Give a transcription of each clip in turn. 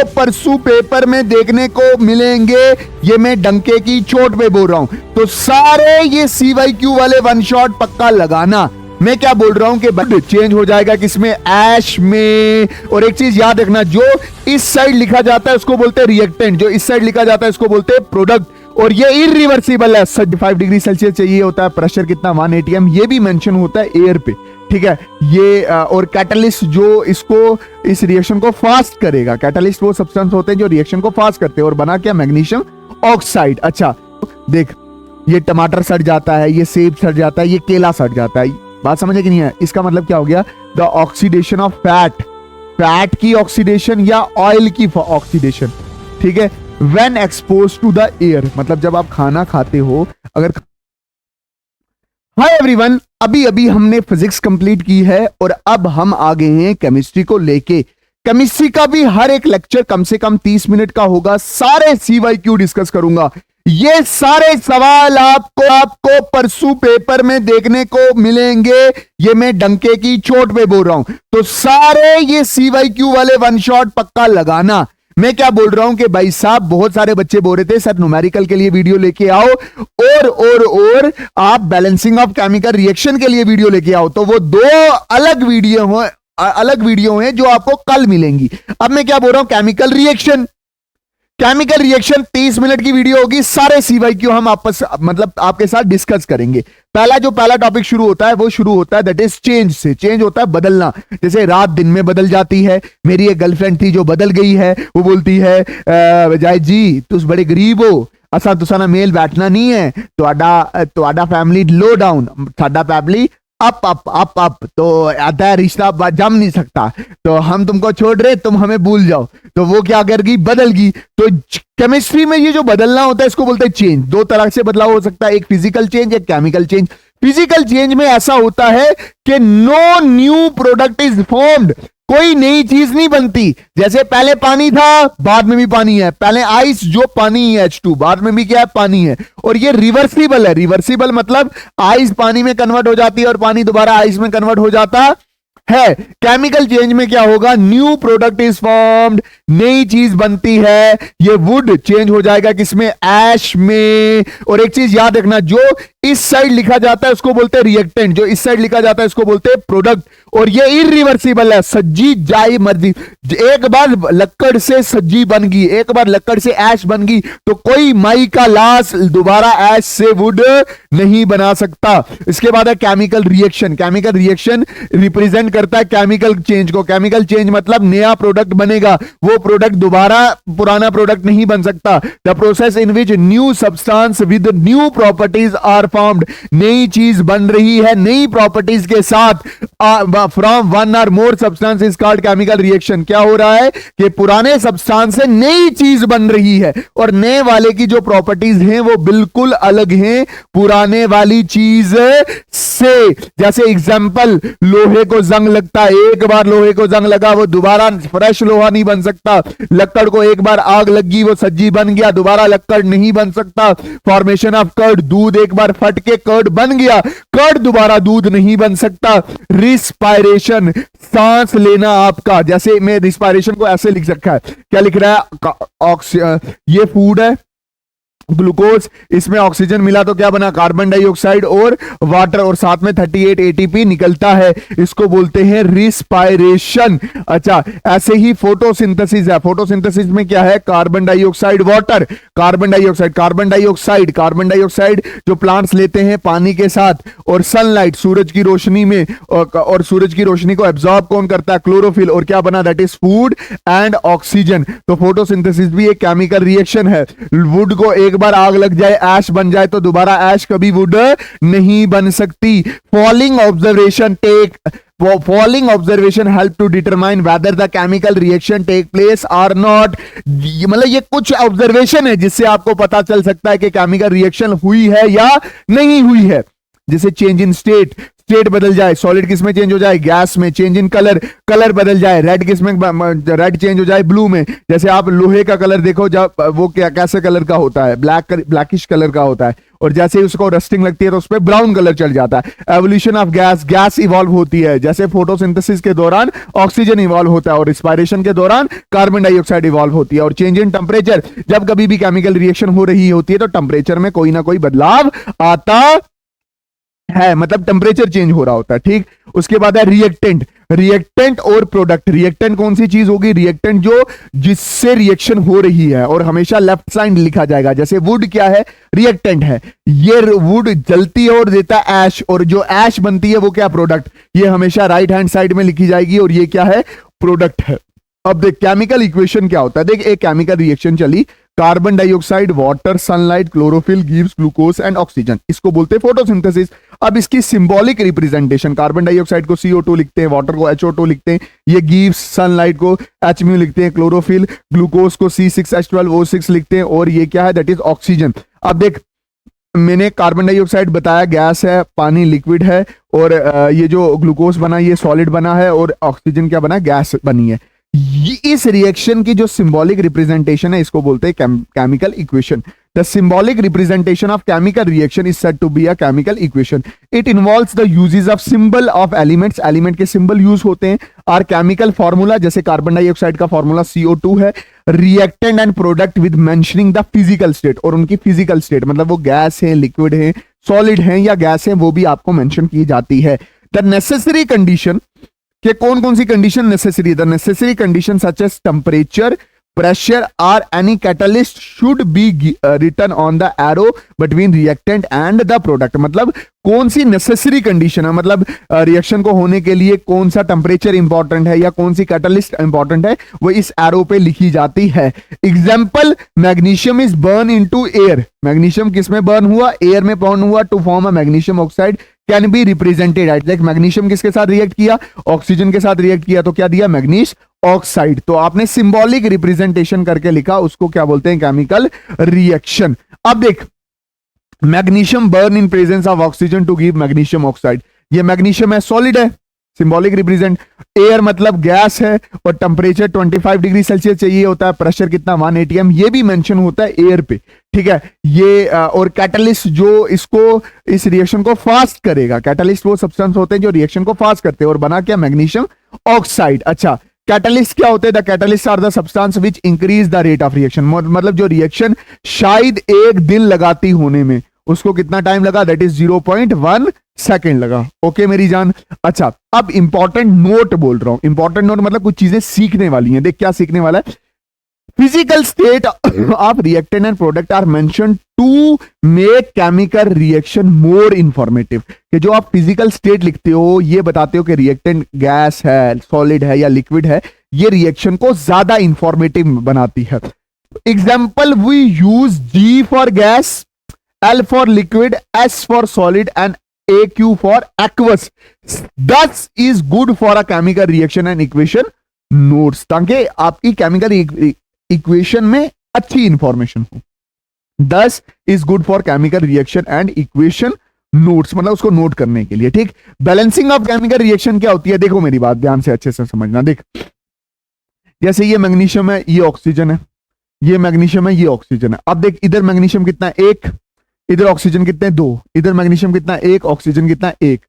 आपको परसों पेपर में देखने को मिलेंगे, ये मैं डंके की चोट पे बोल रहा हूं। तो सारे ये CYQ वाले वन शॉट पक्का लगाना। मैं क्या बोल रहा हूं कि चेंज हो जाएगा किसमें, ऐश में। और एक चीज याद रखना, जो इस साइड लिखा जाता है उसको बोलते हैं रिएक्टेंट, जो इस साइड लिखा जाता है उसको बोलते हैं प्रोडक्ट। और ये इरिवर्सिबल है। 35 डिग्री सेल्सियस चाहिए होता है, प्रेशर कितना 1 atm, ये भी मेंशन होता है एयर पे, ठीक है। ये और कैटलिस्ट जो इसको इस रिएक्शन को फास्ट करेगा, कैटलिस्ट वो सब्सटेंस होते हैं जो रिएक्शन को फास्ट करते हैं, और बना क्या, मैग्नीशियम ऑक्साइड। अच्छा देख, ये टमाटर सड़ जाता है, ये सेब सड़ जाता है, ये केला सड़ जाता है, बात समझे कि नहीं है। इसका मतलब क्या हो गया, the oxidation of fat, fat की ऑक्सीडेशन या ऑयल की ऑक्सीडेशन, ठीक है। When expose to the air, मतलब जब आप खाना खाते हो, अगर हाय एवरीवन, अभी अभी हमने फिजिक्स कंप्लीट की है और अब हम आ गए हैं केमिस्ट्री को लेके। केमिस्ट्री का भी हर एक लेक्चर कम से कम 30 मिनट का होगा, सारे CYQ डिस्कस करूंगा। ये सारे सवाल आपको परसों पेपर में देखने को मिलेंगे, ये मैं डंके की चोट पे बोल रहा हूं। तो सारे ये CYQ वाले वन शॉट पक्का लगाना। मैं क्या बोल रहा हूं कि भाई साहब, बहुत सारे बच्चे बोल रहे थे सर न्यूमेरिकल के लिए वीडियो लेके आओ, और आप बैलेंसिंग ऑफ केमिकल रिएक्शन के लिए वीडियो लेके आओ। तो वो दो अलग वीडियो हैं जो आपको कल मिलेंगी। अब मैं क्या बोल रहा हूं, केमिकल रिएक्शन 30 मिनट की वीडियो होगी, सारे CYQ हम आपके साथ डिस्कस करेंगे। पहला टॉपिक शुरू होता है, वो शुरू होता है दैट इज चेंज से। चेंज होता है बदलना, जैसे रात दिन में बदल जाती है। मेरी एक गर्लफ्रेंड थी जो बदल गई है, वो बोलती है जायद जी तुस बड़े गरीब हो, असा तुसाना मेल बैठना नहीं है, तो फैमिली लो डाउन, साडा फैमिली अप। तो आता है रिश्ता जम नहीं सकता, तो हम तुमको छोड़ रहे, तुम हमें भूल जाओ। तो वो क्या कर गई, बदल गई। तो केमिस्ट्री में ये जो बदलना होता है इसको बोलते हैं चेंज। दो तरह से बदलाव हो सकता है, एक फिजिकल चेंज, एक केमिकल चेंज। फिजिकल चेंज में ऐसा होता है कि no new product is formed, कोई नई चीज नहीं बनती। जैसे पहले पानी था, बाद में भी पानी है। पहले आइस, जो पानी है H2, बाद में भी क्या है, पानी है। और ये रिवर्सिबल है। रिवर्सिबल मतलब आइस पानी में कन्वर्ट हो जाती है और पानी दोबारा आइस में कन्वर्ट हो जाता है। केमिकल चेंज में क्या होगा, न्यू प्रोडक्ट इज फॉर्म्ड, नई चीज बनती है। ये वुड चेंज हो जाएगा किसमें, ऐश में। और एक चीज याद रखना, जो इस साइड लिखा जाता है उसको बोलते हैं रिएक्टेंट, जो इस साइड लिखा जाता है उसको बोलते हैं प्रोडक्ट। और ये इरिवर्सिबल है, सज्जी जाई मर्जी। एक बार लक्कड़ से सज्जी बन गई, एक बार लक्कड़ से ऐश बन गई, तो कोई माई का लाश दोबारा ऐश से वुड नहीं बना सकता। इसके बाद है chemical reaction. Chemical reaction represent करता है केमिकल चेंज को। केमिकल चेंज मतलब नया प्रोडक्ट बनेगा, वो प्रोडक्ट दोबारा पुराना प्रोडक्ट नहीं बन सकता। The process in which new substance with new properties are formed, नई चीज बन रही है नई प्रॉपर्टीज के साथ, फ्रॉम वन और more substance is called chemical reaction. क्या हो रहा है कि पुराने सब्सटेंस से नई चीज बन रही है, और नए वाले की जो प्रॉपर्टीज हैं वो बिल्कुल अलग हैं पुराने वाली चीज से। जैसे एग्जांपल, लोहे को जंग लगता है, एक बार लोहे को जंग लगा वो दोबारा फ्रेश लोहा नहीं बन सकता। लक्कड़ को एक बार आग लगी वो सज्जी बन गया, दोबारा लक्कड़ नहीं बन सकता। फॉर्मेशन ऑफ कर्ड, दूध एक बार फट के कर्ड बन गया, कर्ड दोबारा दूध नहीं बन सकता। रिस्पायरेशन, सांस लेना आपका, जैसे मैं रिस्पायरेशन को ऐसे लिख रखा है, क्या लिख रहा है, ये फूड है, ग्लूकोज, इसमें ऑक्सीजन मिला तो क्या बना, कार्बन डाइऑक्साइड और वाटर, और साथ में 38 ATP निकलता है, इसको बोलते हैं रिस्पायरेशन। अच्छा, ऐसे ही फोटोसिंथेसिस है। फोटोसिंथेसिस में क्या है, carbon dioxide, water, carbon dioxide जो प्लांट्स लेते हैं पानी के साथ, और सनलाइट, सूरज की रोशनी में, और सूरज की रोशनी को एब्जॉर्ब कौन करता है, क्लोरोफिल, और क्या बना, that is food and oxygen. तो फोटोसिंथेसिस भी एक केमिकल रिएक्शन है। वुड को एक बार आग लग जाए, ऐश बन जाए, तो दोबारा ऐश कभी वुड नहीं बन सकती। Falling observation help to determine whether the chemical reaction take place or not. मतलब ये कुछ ऑब्जर्वेशन है जिससे आपको पता चल सकता है कि केमिकल रिएक्शन हुई है या नहीं हुई है। जैसे चेंज इन स्टेट स्टेट बदल जाए, सॉलिड किस में चेंज हो जाए, गैस में। चेंज इन कलर, कलर बदल जाए, रेड किस में, रेड चेंज हो जाए ब्लू में। जैसे आप लोहे का कलर देखो, जब वो क्या कैसे कलर का होता है, ब्लैकिश कलर का होता है, और जैसे ही उसको रस्टिंग लगती है तो उस पर ब्राउन कलर चल जाता है। Evolution of gas, gas evolve होती है, जैसे फोटोसिंथेसिस के दौरान ऑक्सीजन इवॉल्व होता है और रिस्पायरेशन के दौरान कार्बन डाइऑक्साइड इवॉल्व होती है। और चेंज इन टेम्परेचर, जब कभी भी केमिकल रिएक्शन हो रही होती है तो टेम्परेचर में कोई ना कोई बदलाव आता है, मतलब टेम्परेचर चेंज हो रहा होता है, ठीक। उसके बाद है रिएक्टेंट, रिएक्टेंट और प्रोडक्ट। रिएक्टेंट कौन सी चीज होगी, रिएक्टेंट जो जिससे रिएक्शन हो रही है, और हमेशा लेफ्ट साइड लिखा जाएगा। जैसे वुड क्या है, रिएक्टेंट है, ये वुड जलती है और देता है ऐश, और जो ऐश बनती है वो क्या, प्रोडक्ट। ये हमेशा राइट हैंड साइड में लिखी जाएगी और ये क्या है, प्रोडक्ट है। अब देख केमिकल इक्वेशन क्या होता है, देख एक केमिकल रिएक्शन चली, carbon dioxide, water, sunlight, chlorophyll gives glucose and oxygen, इसको बोलते हैं फोटोसिंथेसिस। अब इसकी सिंबॉलिक रिप्रेजेंटेशन, कार्बन डाइऑक्साइड को CO2 लिखते हैं, वाटर को HO2 लिखते हैं, ये गिव्स, सनलाइट को HMu लिखते हैं, क्लोरोफिल, ग्लूकोज को C6H12O6 लिखते हैं, और ये क्या है, दैट इज ऑक्सीजन। अब देख मैंने कार्बन डाइऑक्साइड बताया गैस है, पानी लिक्विड है, और ये जो ग्लूकोज बना ये सॉलिड बना है, और ऑक्सीजन क्या बना, गैस बनी है। इस रिएक्शन की जो सिंबॉलिक रिप्रेजेंटेशन है इसको बोलते हैं chemical equation. The symbolic representation of chemical reaction is said to be a chemical equation. It involves the uses of symbol of elements, element के सिंबल यूज होते हैं, और केमिकल फॉर्मूला, जैसे कार्बन डाइऑक्साइड का फॉर्मूला CO2 है, reactant and product with mentioning the physical state, और उनकी physical state मतलब वो गैस है, लिक्विड है, सॉलिड है या गैस है, वो भी आपको मेंशन की जाती है। द नेसेसरी कंडीशन, कि कौन कौन सी condition necessary, the necessary condition such as temperature, pressure or any catalyst should be written on the arrow between reactant and the product। मतलब कौन सी नेसेसरी कंडीशन है, मतलब रिएक्शन को होने के लिए कौन सा टेम्परेचर इंपॉर्टेंट है या कौन सी कैटलिस्ट इंपॉर्टेंट है, वो इस एरो पे लिखी जाती है। Example, magnesium is burn into air, magnesium किस में बर्न हुआ, एयर में बर्न हुआ, to form a magnesium oxide can be represented at, like magnesium किसके साथ रिएक्ट किया, ऑक्सीजन के साथ रिएक्ट किया, तो क्या दिया, मैग्नीश ऑक्साइड। तो आपने सिंबॉलिक रिप्रेजेंटेशन करके लिखा, उसको क्या बोलते हैं, केमिकल रिएक्शन। अब देख magnesium burn in presence of oxygen to give magnesium oxide, ये मैग्नीशियम है, सॉलिड है, सिंबॉलिक रिप्रेजेंट। एयर मतलब गैस है, और टेम्परेचर 25 डिग्री सेल्सियस चाहिए होता है, प्रेशर कितना 1 atm, ये भी मेंशन होता है एयर पे, ठीक है। ये और कैटलिस्ट जो इसको इस रिएक्शन को फास्ट करेगा, कैटलिस्ट वो सब्सटेंस होते हैं जो रिएक्शन को फास्ट करते हैं, और बना क्या, मैग्नीशियम ऑक्साइड। अच्छा, कैटलिस्ट क्या होते हैं, the catalyst are the substance which increase the rate of reaction, मतलब जो रिएक्शन शायद एक दिन लगाती होने में उसको कितना टाइम लगा, दैट इज 0.1 सेकेंड लगा। ओके मेरी जान। अच्छा, अब इंपॉर्टेंट नोट बोल रहा हूं, इंपॉर्टेंट नोट मतलब कुछ चीजें सीखने वाली हैं, देख क्या सीखने वाला है। Physical state of reactant and product are mentioned to make chemical reaction more informative, कि जो आप फिजिकल स्टेट लिखते हो ये बताते हो कि रिएक्टेंट गैस है, सॉलिड है या लिक्विड है, ये रिएक्शन को ज्यादा इंफॉर्मेटिव बनाती है। Example, we use G for gas, L for liquid, S for solid and AQ for aqueous. Thus is good for a chemical reaction and equation notes, ताकि आपकी केमिकल इक्वेशन में अच्छी इंफॉर्मेशन हो। Thus is good for chemical reaction and equation notes, मतलब उसको note करने के लिए, ठीक। बैलेंसिंग ऑफ केमिकल रिएक्शन क्या होती है, देखो मेरी बात ध्यान से अच्छे से समझना। देख जैसे ये मैग्नीशियम है, ये ऑक्सीजन है, ये मैग्नीशियम है, ये ऑक्सीजन है। अब देख इधर मैग्नीशियम कितना है, 1, इधर ऑक्सीजन कितने, 2, इधर मैग्नीशियम कितना, 1, ऑक्सीजन कितना, 1।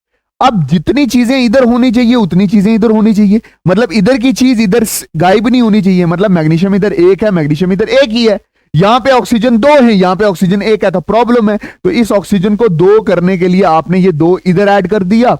अब जितनी चीजें इधर होनी चाहिए उतनी चीजें इधर होनी चाहिए, मतलब इधर की चीज इधर गायब नहीं होनी चाहिए, मतलब मैग्नीशियम इधर 1 है, मैग्नीशियम इधर 1 ही है, यहां पे ऑक्सीजन 2 है, यहां पे ऑक्सीजन 1 है, तो प्रॉब्लम है। तो इस ऑक्सीजन को 2 करने के लिए आपने ये 2 इधर ऐड कर दिया।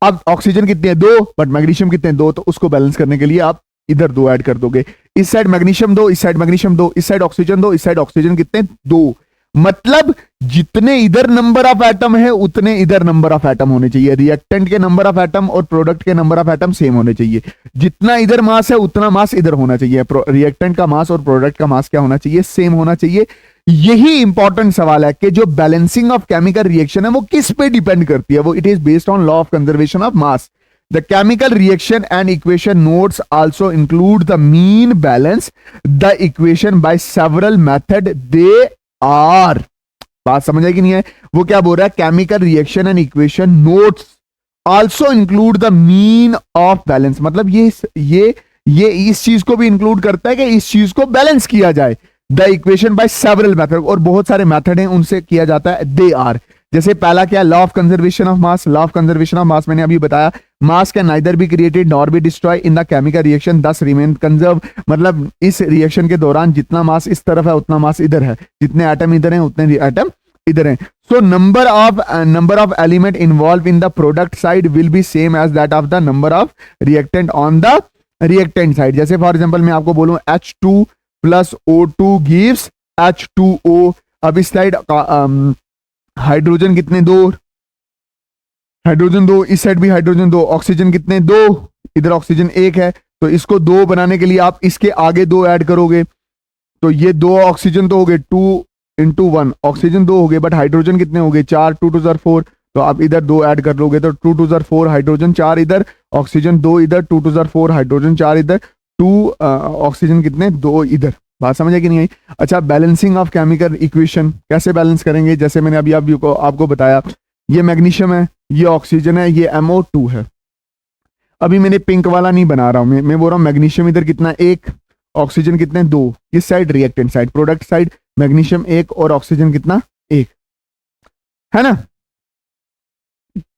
अब ऑक्सीजन कितने हैं, 2, बट मैग्नीशियम कितने हैं, 2, तो उसको बैलेंस करने के लिए आप इधर 2 ऐड कर दोगे। इस साइड मैग्नीशियम 2, इस साइड मैग्नीशियम 2, इस साइड ऑक्सीजन 2, इस साइड ऑक्सीजन कितने, 2। मतलब जितने इधर नंबर ऑफ एटम है उतने इधर नंबर ऑफ एटम होने चाहिए। रिएक्टेंट के नंबर ऑफ एटम और प्रोडक्ट के नंबर ऑफ एटम सेम होने चाहिए। जितना इधर मास है उतना मास इधर होना चाहिए। रिएक्टेंट का मास और प्रोडक्ट का मास क्या होना चाहिए, सेम होना चाहिए। यही इंपॉर्टेंट सवाल है कि जो बैलेंसिंग ऑफ केमिकल रिएक्शन है वो किस पे डिपेंड करती है, वो it is based on law of conservation of mass. The chemical reaction and equation notes also include the mean balance the equation by several method they are। बात समझ आई कि नहीं है? वो क्या बोल रहा है, chemical reaction and equation notes also include the mean of balance, मतलब ये इस चीज को भी इंक्लूड करता है कि इस चीज को बैलेंस किया जाए। The equation by several method, और बहुत सारे मेथड हैं उनसे किया जाता है। दे आर, जैसे पहला क्या, law of conservation of mass. Law of conservation of मास मैंने अभी बताया, मास can neither be created nor be destroy in the chemical reaction दस रिमेन कंजर्व, मतलब इस रिएक्शन के दौरान जितना मास इस तरफ है उतना मास इधर है, जितने एटम इधर हैं उतने एटम इधर हैं। So number of element involve in the product side will be same as that of the number of reactant on the reactant side. जैसे फॉर एग्जांपल मैं आपको बोलूं H2 plus O2 gives H2O। अब इस side hydrogen कितने, 2, hydrogen 2, इस side भी hydrogen 2, oxygen कितने, 2, इधर ऑक्सीजन 1 है, तो इसको 2 बनाने के लिए आप इसके आगे 2 ऐड करोगे, तो ये 2 ऑक्सीजन तो हो गए, 2 इंटू 1 ऑक्सीजन 2 हो गए, बट हाइड्रोजन कितने हो गए, 4, 2 2 4, तो आप इधर 2 ऐड कर लोगे तो 2 2 4 हाइड्रोजन, 4 इधर, ऑक्सीजन 2 इधर, 2 2 4 हाइड्रोजन 4 इधर, 2 ऑक्सीजन कितने, 2 इधर। बात समझ है कि नहीं आई? अच्छा, बैलेंसिंग ऑफ केमिकल इक्वेशन कैसे बैलेंस करेंगे, जैसे मैंने अभी आपको बताया, ये मैग्नीशियम है, ये ऑक्सीजन है, ये MO2 है। अभी मैंने पिंक वाला नहीं बना रहा हूं, मैं बोल रहा हूं मैग्नीशियम इधर कितना, 1, ऑक्सीजन कितने, 2, इस side reactant side, product side magnesium 1 और ऑक्सीजन कितना, 1 है ना।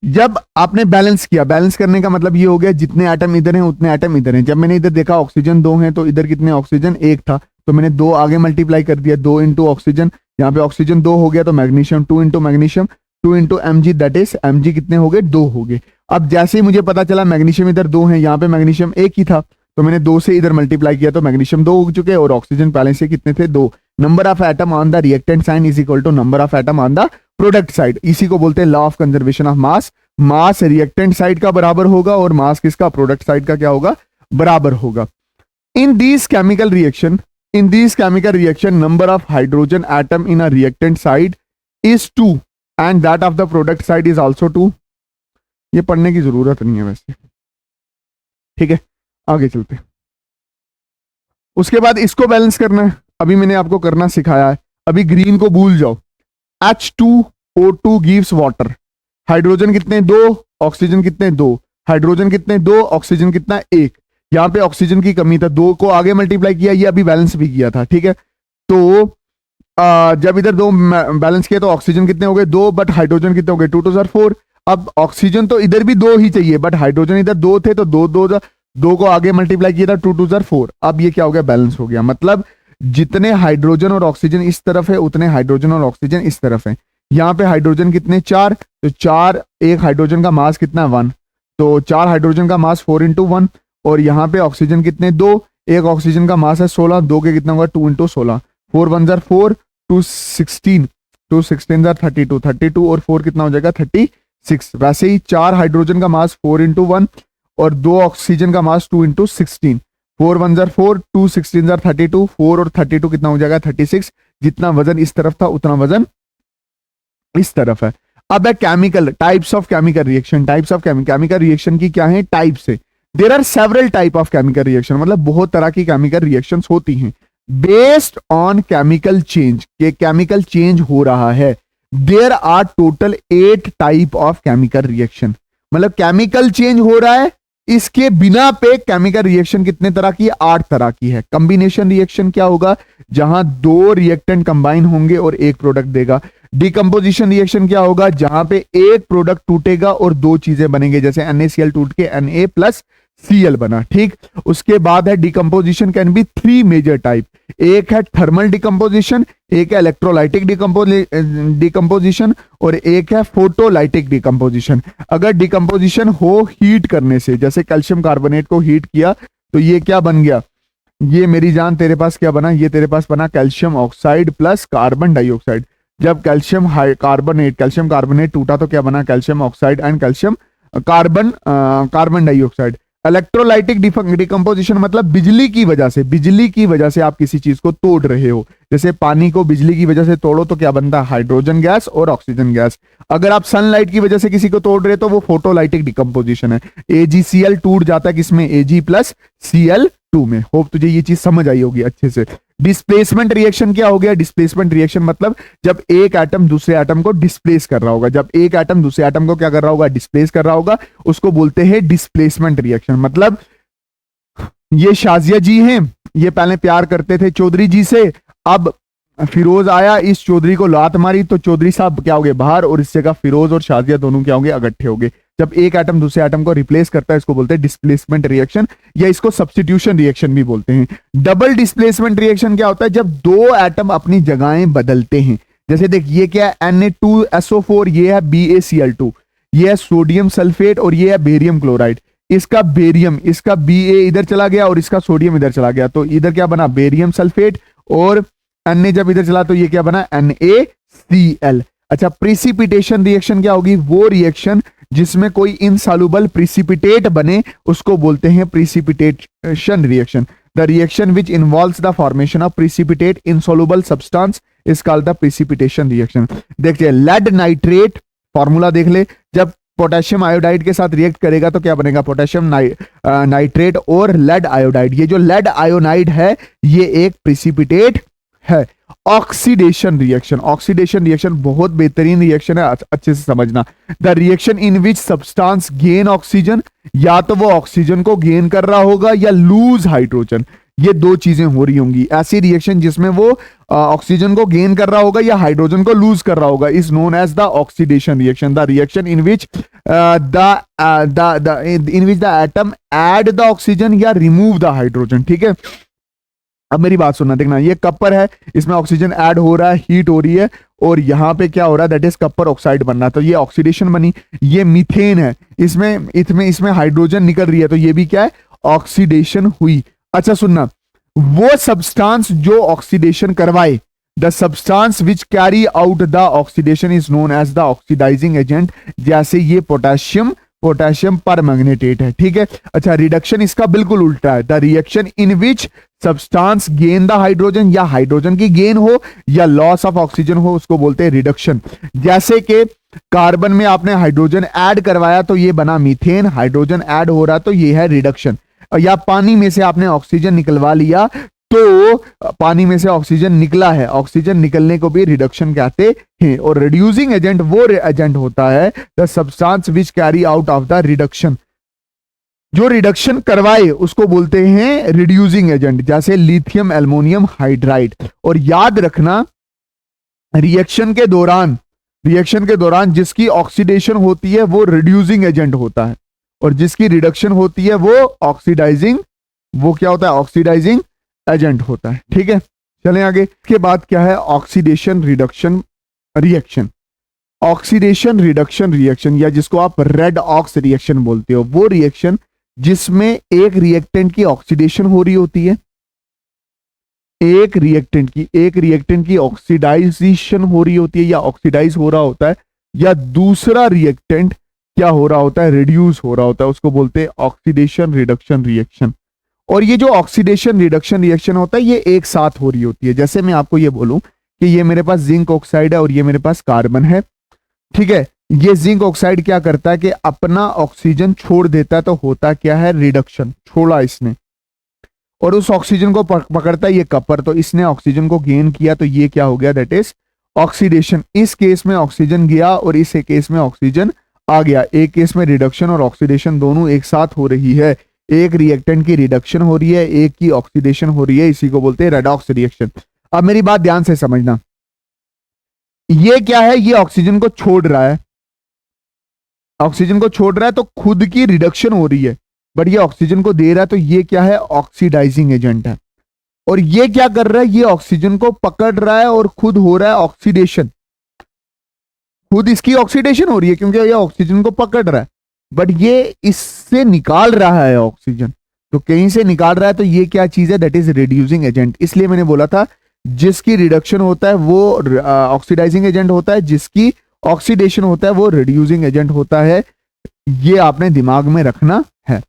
जब आपने बैलेंस किया, बैलेंस करने का मतलब ये हो गया जितने एटम इधर हैं उतने एटम इधर हैं। जब मैंने इधर देखा ऑक्सीजन 2 हैं तो इधर कितने, ऑक्सीजन 1 था, तो मैंने 2 आगे मल्टीप्लाई कर दिया, 2 इंटू ऑक्सीजन, यहाँ पे ऑक्सीजन 2 हो गया तो magnesium 2 into magnesium 2 into Mg, that is Mg कितने हो गए, 2 हो गए। अब जैसे ही मुझे पता चला मैग्नीशियम इधर 2 है, यहाँ पे मैग्नीशियम 1 ही था, तो मैंने 2 से इधर मल्टीप्लाई किया तो मैग्नीशियम 2 हो चुके और ऑक्सीजन पहले से कितने थे, 2। Number of atom on the reactant side is equal to number of atom on the product side. इसी को बोलते हैं law of conservation of mass. Mass reactant side का बराबर होगा और मास किसका, प्रोडक्ट साइड का क्या होगा, बराबर होगा। In this chemical reaction number of hydrogen atom in a reactant side is 2 and that of the product side is also 2। ये पढ़ने की जरूरत नहीं है वैसे, ठीक है, आगे चलते। उसके बाद इसको बैलेंस करना है, अभी मैंने आपको करना सिखाया है। अभी ग्रीन को भूल जाओ। H2O2 गिव्स वाटर, हाइड्रोजन कितने, 2, ऑक्सीजन कितने, 2, हाइड्रोजन कितने, 2, ऑक्सीजन कितना, 1। यहां पे ऑक्सीजन की कमी था, 2 को आगे मल्टीप्लाई किया, ये अभी बैलेंस भी किया था, ठीक है। तो जब इधर 2 बैलेंस किया तो ऑक्सीजन कितने हो गए, 2, बट हाइड्रोजन कितने हो गए, 2 2 4। अब ऑक्सीजन तो इधर भी 2 ही चाहिए, बट हाइड्रोजन इधर 2 थे तो 2 को आगे मल्टीप्लाई किया था, 2 2 4। अब ये क्या हो गया, बैलेंस हो गया। मतलब जितने हाइड्रोजन और ऑक्सीजन इस तरफ है उतने हाइड्रोजन और ऑक्सीजन इस तरफ है। यहाँ पे हाइड्रोजन कितने, 4, तो 4, एक हाइड्रोजन का मास कितना, 1, तो 4 हाइड्रोजन का मास 4 इंटू 1, और यहाँ पे ऑक्सीजन कितने, 2, एक ऑक्सीजन का मास है 16, 2 के कितना होगा, 2 इंटू 16, 4 1 जार 4, 2 16, 2 16 जार 32, 32 और 4 कितना हो जाएगा, 36। वैसे ही 4 हाइड्रोजन का मास 4 इंटू 1 और 2 ऑक्सीजन का मास 2 इंटू 16, 4 1 जार 4, 2 16 जार 32, 4 और 32 कितना हो जाएगा, 36। जितना वजन इस तरफ था उतना वजन इस तरफ है। अब है chemical types of chemical reaction. Types of chemical reaction की क्या है, टाइप्स है। There are several type of chemical reaction, मतलब बहुत तरह की केमिकल रिएक्शंस होती हैं बेस्ड ऑन केमिकल चेंज, के केमिकल चेंज हो रहा है। There are total 8 type of chemical reaction, मतलब केमिकल चेंज हो रहा है, इसके बिना पे केमिकल रिएक्शन कितने तरह की है, 8 तरह की है। कॉम्बिनेशन रिएक्शन क्या होगा, जहां 2 रिएक्टेंट कंबाइन होंगे और एक प्रोडक्ट देगा। डिकम्पोजिशन रिएक्शन क्या होगा, जहां पे एक प्रोडक्ट टूटेगा और 2 चीजें बनेंगे, जैसे NaCl टूट के Na+Cl बना, ठीक। उसके बाद है decomposition can be 3 major type. एक है थर्मल डिकम्पोजिशन, एक है इलेक्ट्रोलाइटिक डिकम्पोजिशन और एक है फोटोलाइटिक डिकम्पोजिशन। अगर डिकम्पोजिशन हो हीट करने से, जैसे कैल्शियम कार्बोनेट को हीट किया तो ये क्या बन गया, ये मेरी जान तेरे पास क्या बना, ये तेरे पास बना calcium oxide plus carbon dioxide. जब कैल्शियम कार्बोनेट टूटा तो क्या बना, calcium oxide and calcium carbon dioxide. Electrolytic decomposition मतलब बिजली की वजह से आप किसी चीज को तोड़ रहे हो, जैसे पानी को बिजली की वजह से तोड़ो तो क्या बनता है, हाइड्रोजन गैस और ऑक्सीजन गैस। अगर आप सनलाइट की वजह से किसी को तोड़ रहे हो तो वो फोटोलाइटिक डिकम्पोजिशन है। AgCl टूट जाता है किसमें, Ag+Cl2 में। होप तुझे ये चीज समझ आई होगी अच्छे से। डिस्प्लेसमेंट रिएक्शन क्या हो गया? डिस्प्लेसमेंट रिएक्शन मतलब जब एक एटम दूसरे एटम को डिस्प्लेस कर रहा होगा, जब एक एटम दूसरे एटम को क्या कर रहा होगा? डिस्प्लेस कर रहा होगा, उसको बोलते हैं डिस्प्लेसमेंट रिएक्शन। मतलब ये शाजिया जी हैं, ये पहले प्यार करते थे चौधरी जी से, अब फिरोज आया, इस चौधरी को लात मारी तो चौधरी साहब क्या हो गए? बाहर, और इससे का फिरोज और शाजिया दोनों क्या होंगे? इकट्ठे हो गए। जब एक एटम दूसरे एटम को रिप्लेस करता है इसको बोलते हैं डिस्प्लेसमेंट रिएक्शन, या इसको सब्स्टिट्यूशन रिएक्शन भी बोलते हैं। डबल डिस्प्लेसमेंट रिएक्शन क्या होता है? जब दो एटम अपनी जगहें बदलते हैं। जैसे देख, ये क्या है? Na2SO4, ये है BaCl2, ये है सोडियम सल्फेट और ये है बेरियम क्लोराइड। इसका बेरियम, इसका Ba इधर चला गया और इसका सोडियम इधर चला गया, तो इधर क्या बना? बेरियम सल्फेट, और Na जब इधर चला तो ये क्या बना? NaCl। अच्छा, प्रिसिपिटेशन रिएक्शन क्या होगी? वो रिएक्शन जिसमें कोई इनसॉल्युबल प्रिसिपिटेट बने उसको बोलते हैं precipitation reaction. The reaction which involves the formation of precipitate insoluble substance is called the precipitation reaction. देखिए, लेड नाइट्रेट फॉर्मूला देख ले, जब पोटेशियम आयोडाइड के साथ रिएक्ट करेगा तो क्या बनेगा? पोटेशियम नाइट्रेट और लेड आयोडाइड। ये जो लेड आयोनाइड है ये एक प्रिसिपिटेट है। ऑक्सीडेशन रिएक्शन, ऑक्सीडेशन रिएक्शन बहुत बेहतरीन रिएक्शन है, अच्छे से समझना। The reaction in which substance gain oxygen, या तो वो ऑक्सीजन को गेन कर रहा होगा या लूज हाइड्रोजन, ये दो चीजें हो रही होंगी। ऐसी रिएक्शन जिसमें वो ऑक्सीजन को गेन कर रहा होगा या हाइड्रोजन को लूज कर रहा होगा is known as the oxidation reaction. The reaction in which the atom add the oxygen या रिमूव द हाइड्रोजन। ठीक है, अब मेरी बात सुनना, देखना, ये कपर है, इसमें ऑक्सीजन ऐड हो रहा है, हीट हो रही है, और यहां पे क्या हो रहा है? दैट इज कपर ऑक्साइड बनना, तो ये ऑक्सीडेशन बनी। ये मीथेन है, इसमें हाइड्रोजन निकल रही है, तो ये भी क्या है? ऑक्सीडेशन हुई। अच्छा सुनना, वो सब्सटेंस जो ऑक्सीडेशन करवाए, the substance which carry out the oxidation is known as the oxidising agent. जैसे ये पोटेशियम परमैग्नेटेट है। ठीक है, अच्छा, रिडक्शन इसका बिल्कुल उल्टा है। The reaction in which substance gain the hydrogen, या हाइड्रोजन की गेन हो या लॉस ऑफ ऑक्सीजन हो, उसको बोलते हैं रिडक्शन। जैसे कि कार्बन में आपने हाइड्रोजन ऐड करवाया तो ये बना मीथेन, हाइड्रोजन ऐड हो रहा तो ये है रिडक्शन। या पानी में से आपने ऑक्सीजन निकलवा लिया तो पानी में से ऑक्सीजन निकला है, ऑक्सीजन निकलने को भी रिडक्शन कहते हैं। और रिड्यूसिंग एजेंट वो एजेंट होता है the substance which carry out of the reduction, जो रिडक्शन करवाए उसको बोलते हैं रिड्यूसिंग एजेंट, जैसे लिथियम एल्युमिनियम हाइड्राइड। और याद रखना, रिएक्शन के दौरान जिसकी ऑक्सीडेशन होती है वो रिड्यूसिंग एजेंट होता है, और जिसकी रिडक्शन होती है वो क्या होता है? ऑक्सीडाइजिंग एजेंट होता है। ठीक है, चलें आगे। इसके बाद क्या है? Oxidation reduction reaction. Oxidation reduction reaction, या जिसको आप रेड ऑक्स रिएक्शन बोलते हो, वो रिएक्शन जिसमें एक रिएक्टेंट की ऑक्सीडेशन हो रही होती है, एक रिएक्टेंट की ऑक्सीडाइजेशन हो रही होती है या ऑक्सीडाइज हो रहा होता है, या दूसरा रिएक्टेंट क्या हो रहा होता है? रिड्यूस हो रहा होता है, उसको बोलते हैं ऑक्सीडेशन रिडक्शन रिएक्शन। और ये जो ऑक्सीडेशन रिडक्शन रिएक्शन होता है ये एक साथ हो रही होती है। जैसे मैं आपको ये बोलूं कि ये मेरे पास जिंक ऑक्साइड है और ये मेरे पास कार्बन है। ठीक है, ये जिंक ऑक्साइड क्या करता है कि अपना ऑक्सीजन छोड़ देता है, तो होता क्या है? रिडक्शन, छोड़ा इसने, और उस ऑक्सीजन को पकड़ता है ये कपर, तो इसने ऑक्सीजन को गेन किया, तो ये क्या हो गया? That is oxidation. इस केस में ऑक्सीजन गया और इस केस में ऑक्सीजन आ गया। एक केस में रिडक्शन और ऑक्सीडेशन दोनों एक साथ हो रही है, एक रिएक्टेंट की रिडक्शन हो रही है, एक की ऑक्सीडेशन हो रही है, इसी को बोलते हैं रेडॉक्स रिएक्शन। अब मेरी बात ध्यान से समझना, ये क्या है? ये ऑक्सीजन को छोड़ रहा है, तो खुद की रिडक्शन हो रही है, बट ये ऑक्सीजन को दे रहा है, तो ये क्या है? ऑक्सीडाइजिंग एजेंट है। और ये क्या कर रहा है? ये ऑक्सीजन को पकड़ रहा है और खुद हो रहा है ऑक्सीडेशन, खुद इसकी ऑक्सीडेशन हो रही है क्योंकि ये ऑक्सीजन को पकड़ रहा है, बट ये इससे निकाल रहा है ऑक्सीजन, तो कहीं से निकाल रहा है, तो ये क्या चीज है? That is reducing agent. इसलिए मैंने बोला था जिसकी रिडक्शन होता है वो ऑक्सीडाइजिंग एजेंट होता है, जिसकी ऑक्सीडेशन होता है वो रिड्यूसिंग एजेंट होता है। ये आपने दिमाग में रखना है।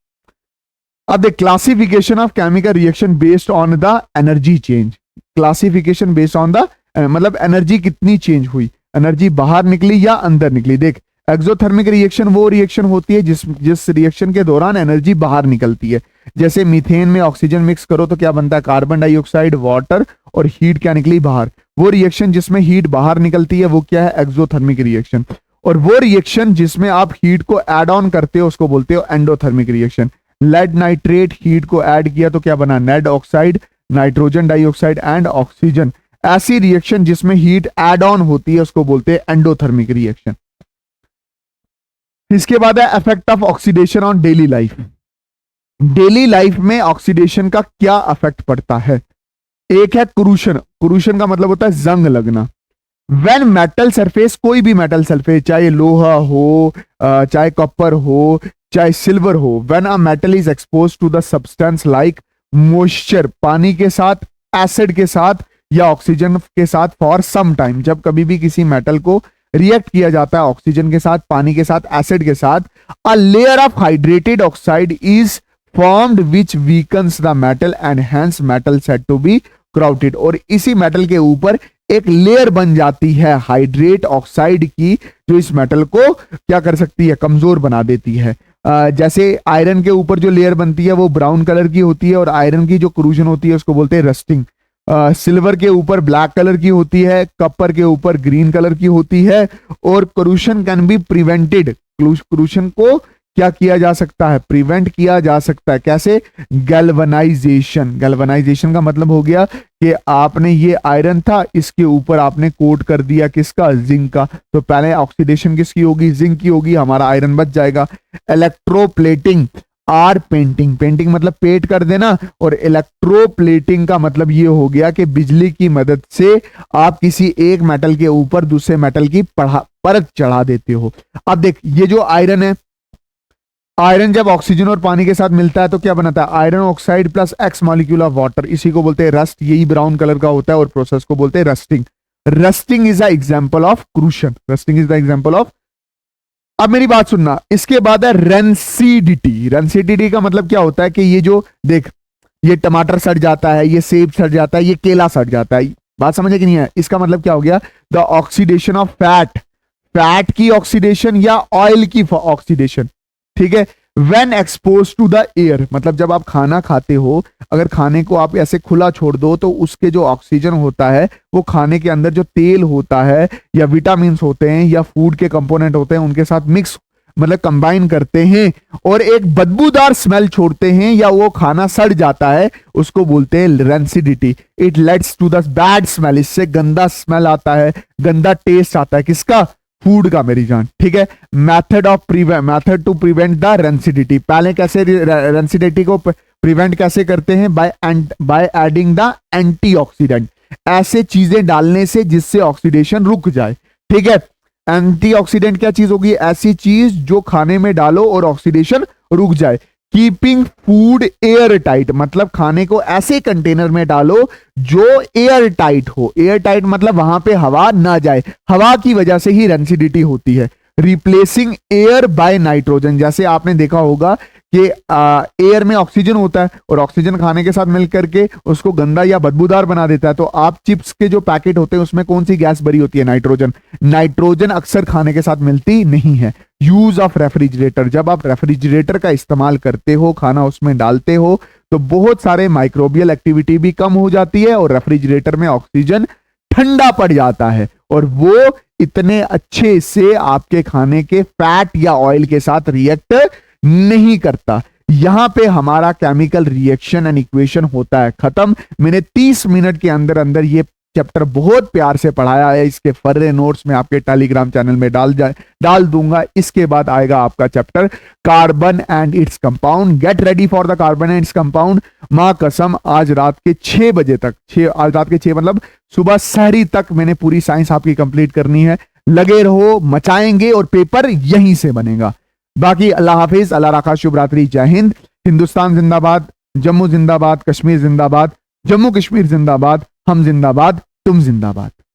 अब देख, classification of chemical reaction based on the energy change. Classification based on the मतलब एनर्जी कितनी चेंज हुई, एनर्जी बाहर निकली या अंदर निकली। देख, एक्सोथर्मिक रिएक्शन वो रिएक्शन होती है जिस रिएक्शन के दौरान एनर्जी बाहर निकलती है, जैसे मीथेन में ऑक्सीजन मिक्स करो तो क्या बनता है, कार्बन डाइऑक्साइड, वाटर और हीट क्या निकली बाहर। वो रिएक्शन जिसमें हीट बाहर निकलती है वो क्या है, एक्सोथर्मिक रिएक्शन। और वो रिएक्शन जिसमें आप हीट को ऐड ऑन करते हो उसको बोलते हो endothermic reaction. Lead nitrate heat को ऐड किया तो क्या बना, lead oxide, nitrogen dioxide and oxygen. ऐसी रिएक्शन जिसमें हीट ऐड ऑन होती है उसको बोलते हैं एंडोथर्मिक रिएक्शन। इसके बाद है effect of oxidation on daily life. Daily life में ऑक्सीडेशन का क्या इफेक्ट पड़ता है। एक है क्रूशन, क्रूशन का मतलब होता है जंग लगना। व्हेन मेटल सरफेस, कोई भी मेटल सरफेस, चाहे लोहा हो, चाहे कॉपर हो, चाहे सिल्वर हो, when a metal is expose to the substance like moisture, पानी के साथ, एसिड के साथ या ऑक्सीजन के साथ फॉर सम टाइम, जब कभी भी किसी मेटल को रिएक्ट किया जाता है ऑक्सीजन के साथ, पानी के साथ, एसिड के साथ, a layer of hydrated oxide is formed which weakens the metal and hence metal said to be corroded. और इसी मेटल के ऊपर एक लेयर बन जाती है हाइड्रेट ऑक्साइड की, जो इस मेटल को क्या कर सकती है, कमजोर बना देती है। जैसे आयरन के ऊपर जो लेयर बनती है वो ब्राउन कलर की होती है और आयरन की जो क्रूजन होती है उसको बोलते हैं रस्टिंग। सिल्वर के ऊपर ब्लैक कलर की होती है, कॉपर के ऊपर ग्रीन कलर की होती है। और क्रूशन कैन बी प्रिवेंटेड, क्रूशन को क्या किया जा सकता है, प्रिवेंट किया जा सकता है। कैसे, गैल्वनाइजेशन। गैल्वनाइजेशन का मतलब हो गया कि आपने ये आयरन था, इसके ऊपर आपने कोट कर दिया किसका, जिंक का, तो पहले ऑक्सीडेशन किसकी होगी, जिंक की होगी, हमारा आयरन बच जाएगा। इलेक्ट्रोप्लेटिंग आर पेंटिंग, पेंटिंग मतलब पेंट कर देना, और इलेक्ट्रोप्लेटिंग का मतलब ये हो गया कि बिजली की मदद से आप किसी एक मेटल के ऊपर दूसरे मेटल की परत चढ़ा देते हो। अब देख, ये जो आयरन है, आयरन जब ऑक्सीजन और पानी के साथ मिलता है तो क्या बनाता है, iron oxide plus x molecule of water, इसी को बोलते हैं रस्ट। यही ब्राउन कलर का होता है और प्रोसेस को बोलते हैं rusting. Rusting is a example of corrosion, rusting is the example of. अब मेरी बात सुनना, इसके बाद है रेंसिडिटी। रेंसिडिटी का मतलब क्या होता है कि ये जो देख, ये टमाटर सड़ जाता है, ये सेब सड़ जाता है, ये केला सड़ जाता है, बात समझे कि नहीं है। इसका मतलब क्या हो गया, the oxidation of fat, fat की ऑक्सीडेशन या ऑयल की ऑक्सीडेशन, ठीक है। When expose to the air, मतलब जब आप खाना खाते हो, अगर खाने को आप ऐसे खुला छोड़ दो तो उसके जो ऑक्सीजन होता है वो खाने के अंदर जो तेल होता है या विटामिन होते हैं या फूड के कंपोनेंट होते हैं उनके साथ मिक्स, मतलब कंबाइन करते हैं और एक बदबूदार स्मेल छोड़ते हैं या वो खाना सड़ जाता है, उसको बोलते हैं rancidity. It leads to the bad smell, इससे गंदा स्मेल आता है, गंदा टेस्ट आता है, किसका, फूड का मेरी जान, ठीक है। Method to prevent the rancidity, पहले कैसे रेंसिडिटी को प्रिवेंट कैसे करते हैं, बाय एडिंग द एंटीऑक्सीडेंट, ऐसे चीजें डालने से जिससे ऑक्सीडेशन रुक जाए, ठीक है। एंटीऑक्सीडेंट क्या चीज होगी, ऐसी चीज जो खाने में डालो और ऑक्सीडेशन रुक जाए। कीपिंग फूड एयर टाइट, मतलब खाने को ऐसे कंटेनर में डालो जो एयर टाइट हो। एयर टाइट मतलब वहां पे हवा ना जाए, हवा की वजह से ही रेंसिडिटी होती है। रिप्लेसिंग एयर बाय नाइट्रोजन, जैसे आपने देखा होगा कि एयर में ऑक्सीजन होता है और ऑक्सीजन खाने के साथ मिलकर के उसको गंदा या बदबूदार बना देता है। तो आप चिप्स के जो पैकेट होते हैं उसमें कौन सी गैस भरी होती है, नाइट्रोजन। नाइट्रोजन अक्सर खाने के साथ मिलती नहीं है। यूज ऑफ रेफ्रिजरेटर, जब आप रेफ्रिजरेटर का इस्तेमाल करते हो, खाना उसमें डालते हो, तो बहुत सारे माइक्रोबियल एक्टिविटी भी कम हो जाती है और रेफ्रिजरेटर में ऑक्सीजन ठंडा पड़ जाता है और वो इतने अच्छे से आपके खाने के फैट या ऑयल के साथ रिएक्ट नहीं करता। यहां पे हमारा केमिकल रिएक्शन एंड इक्वेशन होता है खत्म। मैंने 30 मिनट के अंदर अंदर ये चैप्टर बहुत प्यार से पढ़ाया है। इसके फर्रे नोट्स में आपके टेलीग्राम चैनल में डाल दूंगा। इसके बाद आएगा आपका chapter carbon and its compound. Get ready for the carbon and its compound. मां कसम आज रात के 6 बजे तक, आज रात के 6 मतलब सुबह सहरी तक मैंने पूरी साइंस आपकी कंप्लीट करनी है। लगे रहो, मचाएंगे और पेपर यहीं से बनेगा। बाकी अल्लाह हाफिज, अल्लाह राखा, शुभ रात्रि, जय हिंद। हिंदुस्तान जिंदाबाद, जम्मू जिंदाबाद, कश्मीर जिंदाबाद, जम्मू कश्मीर जिंदाबाद, हम जिंदाबाद, तुम जिंदाबाद।